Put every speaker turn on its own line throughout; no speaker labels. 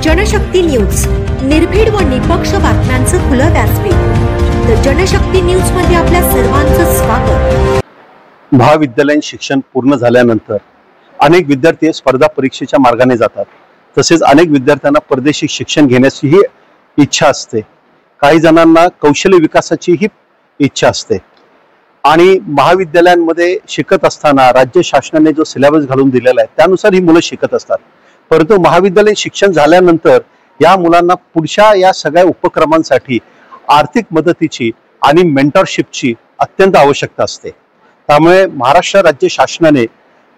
Janshakti news, निर्भीड व निपक्ष बातम्यांचं खुलं व्यासपीठ। द जनशक्ती न्यूज मध्ये आपल्या सर्वांचं स्वागत।
महाविद्यालयीन शिक्षण पूर्ण झाल्यानंतर अनेक विद्यार्थी स्पर्धा परीक्षेच्या मार्गाने जातात। तसेच अनेक विद्यार्थ्यांना परदेशी शिक्षण घेण्याची इच्छा असते। काही जणांना कौशल्य विकासाची इच्छा असते आणि महाविद्यालयांमध्ये शिकत असताना राज्य शासनाने जो सिलेबस घालून दिलेला आहे त्यानुसार ही मुलं शिकत असतात। परंतु महाविद्यालयीन शिक्षण झाल्यानंतर या मुलांना पुढच्या या सगळ्या उपक्रमांसाठी आर्थिक मदतीची आणि मेंटरशिपची अत्यंत आवश्यकता असते। त्यामुळे महाराष्ट्र राज्य शासनाने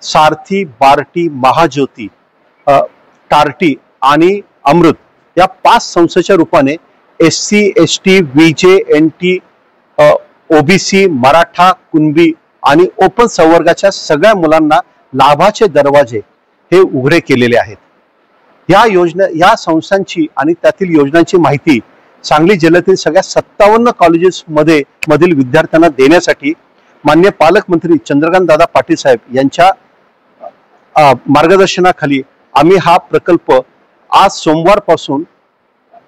सारथी, बार्टी, महाज्योती, टार्टी आणि अमृत या 5 संस्थेच्या रूपाने SC, ST, VJ, NT, OBC, Maratha, Kunbi आणि ओपन संवर्गाच्या सगळ्या मुलांना लाभाचे दरवाजे हे उघडे केलेले आहेत। या संस्थांची आणि त्यातील योजनांची माहिती सांगली जिल्ह्यातील सगळ्या 57 कॉलेजेस मधील विद्यार्थ्यांना देण्यासाठी माननीय पालकमंत्री चंद्रकांत दादा पाटील साहेब यांच्या मार्गदर्शनाखाली आम्ही हा प्रकल्प आज सोमवारपासून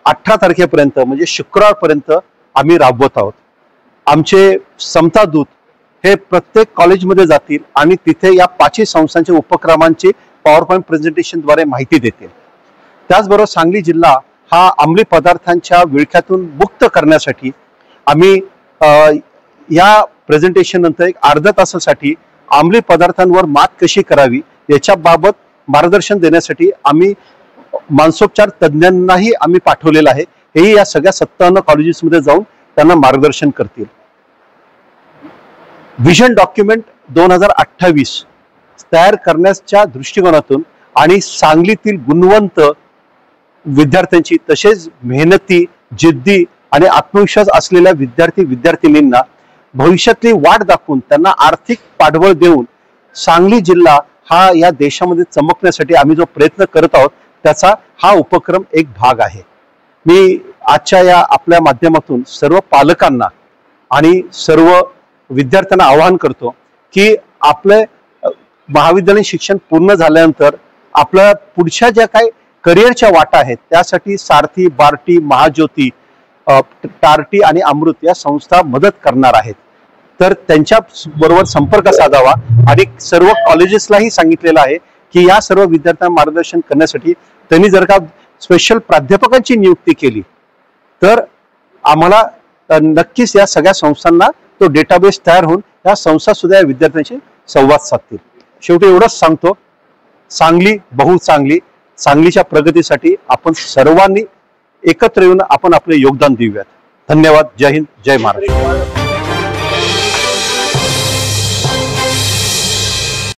18 तारखेपर्यंत म्हणजे शुक्रवारपर्यंत आम्ही राबवत आहोत। आमचे समता दूत हे प्रत्येक कॉलेजमध्ये जातील आणि तिथे या 5 संस्थांच्या उपक्रमांची पॉवरपॉइंट प्रेझेंटेशनद्वारे माहिती देतील। त्याचबरोबर सांगली जिल्हा हा अंमली पदार्थांच्या विळख्यातून मुक्त करण्यासाठी आम्ही या प्रेझेंटेशन नंतर एक अर्ध्या तासासाठी अंमली पदार्थांवर मात कशी करावी याच्याबाबत मार्गदर्शन देण्यासाठी आम्ही मानसोपचार तज्ञांनाही आम्ही पाठवलेलं आहे। हे या सगळ्या 57 कॉलेजेसमध्ये जाऊन त्यांना मार्गदर्शन करतील। विजन डॉक्युमेंट 2028 तयार करण्याच्या दृष्टिकोनातून आणि सांगलीतील गुणवंत विद्यार्थ्यांची तसेच मेहनती, जिद्दी आणि आत्मविश्वास असलेल्या विद्यार्थींना भविष्यातली वाट दाखवून त्यांना आर्थिक पाठबळ देऊन सांगली जिल्हा हा या देशामध्ये चमकण्यासाठी आम्ही जो प्रयत्न करत आहोत त्याचा हा उपक्रम एक भाग आहे। मी आजच्या या आपल्या माध्यमातून सर्व पालकांना आणि सर्व विद्यार्थ्यांना आवाहन करतो की आपले महाविद्यालयीन शिक्षण पूर्ण झाल्यानंतर आपल्या पुढच्या ज्या काही करिअरच्या वाटा आहेत त्यासाठी सारथी, बार्टी, महाज्योती, टार्टी आणि अमृत या संस्था मदत करणार आहेत। तर त्यांच्या बरोबर संपर्क साधावा आणि सर्व कॉलेजेसलाही सांगितलेलं आहे की या सर्व विद्यार्थ्यांना मार्गदर्शन करण्यासाठी त्यांनी जर का स्पेशल प्राध्यापकांची नियुक्ती केली तर आम्हाला नक्कीच या सगळ्या संस्थांना तो डेटाबेस तयार होऊन या संस्था सुद्धा या विद्यार्थ्यांशी संवाद साधतील। शेवटी एवढंच सांगतो, सांगली बहु चांगली, सांगलीच्या प्रगतीसाठी आपण सर्वांनी एकत्र येऊन आपण आपले योगदान देऊयात। धन्यवाद। जय हिंद, जय महाराष्ट्र।